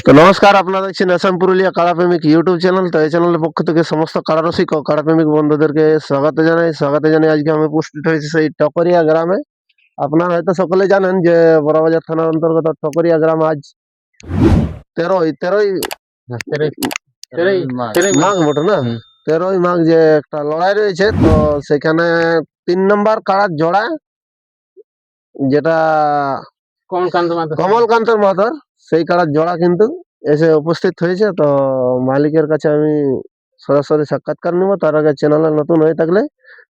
তো নমস্কার, আপনারা দেখছেন আসাম পুরুলিয়া কাড়াপ্রেমিক ইউটিউব চ্যানেল। তো এই চ্যানেলের পক্ষ থেকে সমস্ত কাড়ারসিক ও কাড়াপ্রেমিক বন্ধুদেরকে স্বাগত জানাই। আজকে আমি উপস্থিত হয়েছি সেই টকরিয়া গ্রামে। আপনারা হয়তো সকলে জানেন যে বড়বাজার থানার অন্তর্গত টকরিয়া গ্রাম আজ তেরোই মাঘ বটে না, 13ই মাঘ যে একটা লড়াই রয়েছে। তো সেখানে 3 নম্বর কাড়ার জোড়া, যেটা কমলকান্ত মাথার, সেই কাড়ার জোড়া কিন্তু এসে উপস্থিত হয়েছে। তো মালিকের কাছে আমি সরাসরি সাক্ষাৎকার নিব। তার আগে চ্যানেলে নতুন হয়ে থাকলে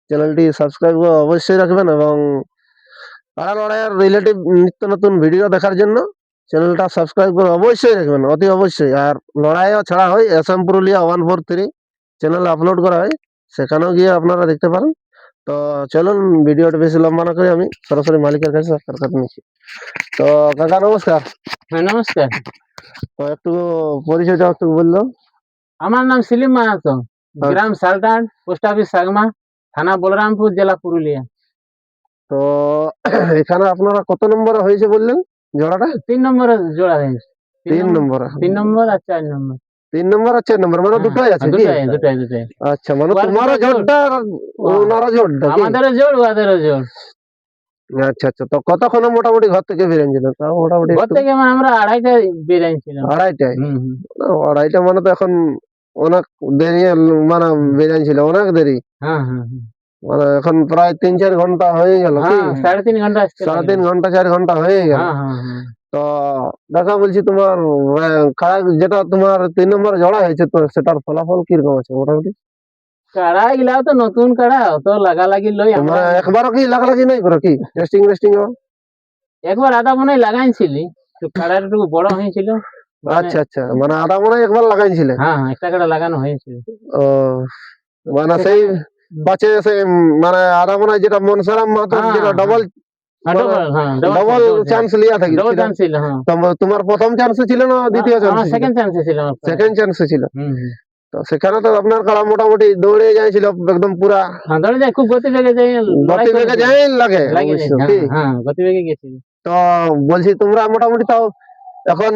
চ্যানেলটি সাবস্ক্রাইব অবশ্যই রাখবেন, এবং কাড়া লড়াইয়ের রিলেটিভ নিত্য নতুন ভিডিও দেখার জন্য চ্যানেলটা সাবস্ক্রাইব করে অবশ্যই রাখবেন, অতি অবশ্যই। আর লড়াইও ছাড়া হয় আসাম পুরুলিয়া 143 চ্যানেলে আপলোড করা হয়, সেখানেও গিয়ে আপনারা দেখতে পারেন। তো চলুন, ভিডিওটা বেশি লম্বা না করে আমি সরাসরি মালিকের কাছে সাক্ষাৎকার নিচ্ছি। তো কাকা নমস্কার। হ্যাঁ, নমস্কার। তো একটু পরিচয়টা একটু বললো। আমার নাম সেলিম মাহাতো, গ্রাম সালটান, পোস্ট অফিস সাগমা, থানা বলরামপুর, জেলা পুরুলিয়া। তো এখানে আপনারা কত নম্বরে হয়েছে বললেন জোড়াটা? 3 নম্বরে জোড়া হয়েছে। 3 নম্বরে। 3 নম্বর আর 4 নম্বর। 3 নম্বর আর 4 নম্বর, মানে দুটোই আছে কি? দুটাই। আচ্ছা, মানে তোমারও জোড়টা আর ওনারও জোড়টা? আমাদেরও জোড়, ওদেরও জোড়। আচ্ছা। তো কতক্ষণ মোটামুটি ঘর থেকে বেরিয়েছিলেন? তাও মোটামুটি ঘর থেকে আমরা 2:30টায় বেরিয়েছিলাম। 2:30টায়? 2:30টা মানে তো এখন অনেক দেরি, মানে বেরিয়েছিল অনেক দেরি। হ্যাঁ। মানে এখন প্রায় 3-4 ঘন্টা হয়ে গেল কি? 3.5 ঘন্টা। 3.5 ঘন্টা 4 ঘন্টা হয়ে গেল। হ্যাঁ। তো দেখা বলছি, তোমার কাড়া যেটা তোমার 3 নম্বর জোড়া হয়েছে, তো সেটার ফলাফল কিরকম আছে মোটামুটি? কাড়া গিলাও তো নতুন কাড়া, তো লাগালাগি লই আমরা। একবারও কি লাগালাগি নাই করো কি? টেস্টিং একবার আদা মনে লাগাইছিলি, তো কাড়াটা একটু বড় হয়েছিল। আচ্ছা, মানে আদা মনে একবার লাগাইছিলে? হ্যাঁ, একটা কাড়া লাগানো হয়েছিল। ও, মানে সেই পাঁচে সেই মানে আদা মনে যেটা মনসারাম মাহাতো যেটা ডবল চান্স লিয়া থাকি, তোমার প্রথম চান্সে ছিল না দ্বিতীয় চান্সে? সেকেন্ড চান্সে ছিল। সেকেন্ড চান্সে ছিল। তো সেখানে তো আপনার কাড়া মোটামুটি দৌড়ে যাইছিল একদম পুরা? দৌড়ে যায়, খুব গতিবেগে যায় লাগে। গতিবেগে গেছিল। তো বলছি, তোমরা মোটামুটি তাও এখন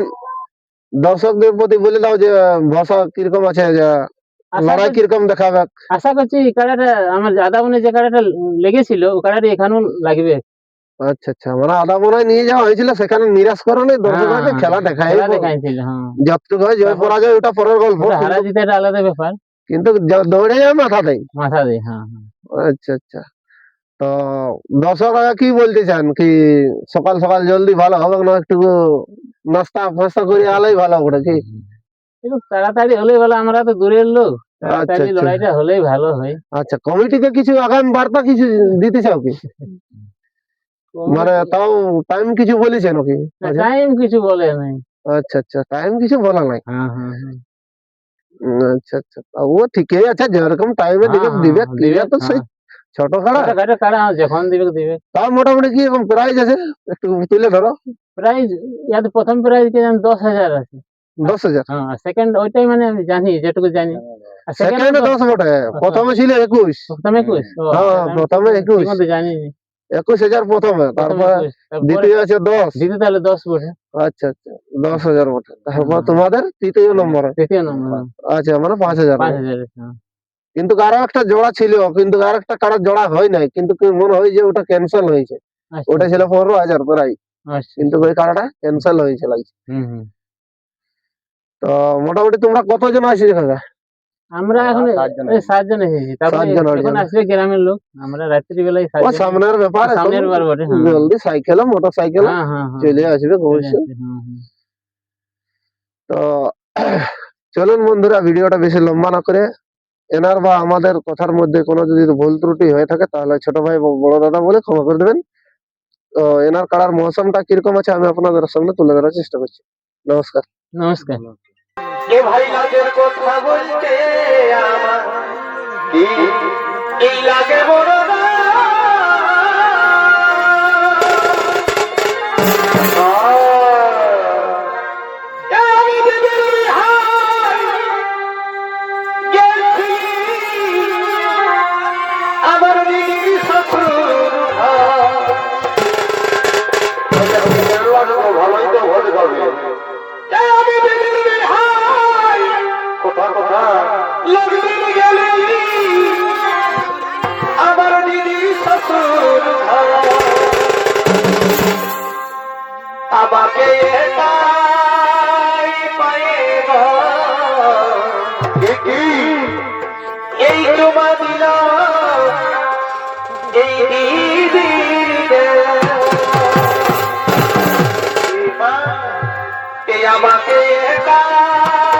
দর্শকদের প্রতি বলে দাও যে ভাষা কিরকম আছে, যে লড়াই কিরকম দেখাবে। আশা করছি কাড়াটা আমার আদা মনে যে কাড়াটা লেগেছিল, ও কাড়াটা এখানেও লাগবে। আচ্ছা, মানে আদা মনে নিয়ে যাওয়া হয়েছিল, সেখানে নিরাশ করনি দর্শকরা, খেলা দেখাইছিল। যতটুকু হয় জয় পরাজয় ওটা পরের গল্প, হারা জিতে এটা আলাদা ব্যাপার, কিন্তু দৌড়ে যাওয়া মাথা দেয়। হ্যাঁ। আচ্ছা। তো দর্শকরা কি বলতে চান, কি সকাল সকাল জলদি ভালো হবে না, একটু নাস্তা ফাস্তা করে আলোই ভালো ওটা কি? একটু তাড়াতাড়ি হলেই ভালো, আমরা তো দূরের লোক, তাড়াতাড়ি লড়াইটা হলেই ভালো হয়। আচ্ছা, কমিটিকে কিছু আগাম বার্তা কিছু দিতে চাও কি? মানে তাও টাইম কিছু বলেছে নাকি? টাইম কিছু বলে নাই। আচ্ছা, টাইম কিছু বলা নাই। হ্যাঁ। আচ্ছা, ও ঠিকই আছে, যেরকম টাইমে দিবে তো সেই ছোট কাড়া যখন দিবে। তাও মোটামুটি কি রকম প্রাইজ আছে একটু তুলে ধরো? প্রাইজ ইয়াতে প্রথম প্রাইজ কি জানি 10,000 আছে। 10,000? হ্যাঁ, সেকেন্ড ওইটাই মানে আমি জানি, যেটুকু জানি। সেকেন্ডে 10 বটে, প্রথমে ছিল 21। প্রথমে 21? হ্যাঁ, প্রথমে 21 জানি। 21,000 প্রথমে, তারপর দ্বিতীয় আছে 10। দ্বিতীয় তাহলে 10 বটে। আচ্ছা, 10,000 বটে। তারপর তোমাদের তৃতীয় নম্বর? আচ্ছা, মানে 5,000। কিন্তু আরো একটা জোড়া ছিল, কিন্তু আর একটা কাড়া জোড়া হয় নাই, কিন্তু মনে হয় যে ওটা ক্যান্সেল হয়েছে। ওটা ছিল 15,000 প্রায়, কিন্তু ওই কাড়াটা ক্যান্সেল হয়েছে লাগছে। তো মোটামুটি তোমরা কতজন আসি? আমরা এখন 7 জন এসেছি, তারপরে এখন আসবে গ্রামের লোক। আমরা রাত্রি বেলায় সামনের ব্যাপার, বটে, জলদি সাইকেলে মোটর সাইকেলে চলে আসবে অবশ্যই। তো চলুন বন্ধুরা, ভিডিওটা বেশি লম্বা না করে, এনার বা আমাদের কথার মধ্যে কোনো যদি ভুল ত্রুটি হয়ে থাকে তাহলে ছোট ভাই বড় দাদা বলে ক্ষমা করে দেবেন। তো এনার কাড়ার মৌসুমটা কিরকম আছে আমি আপনাদের সামনে তুলে ধরার চেষ্টা করছি। নমস্কার। এ ভাই লাগের কথা বলতে আমার কি লাগে বড় আমার ভালোই তো ভোট করবে। আমাকে একাই পাইব এই চুমা দিল এই দিদিরে মা কে আমাকে একাই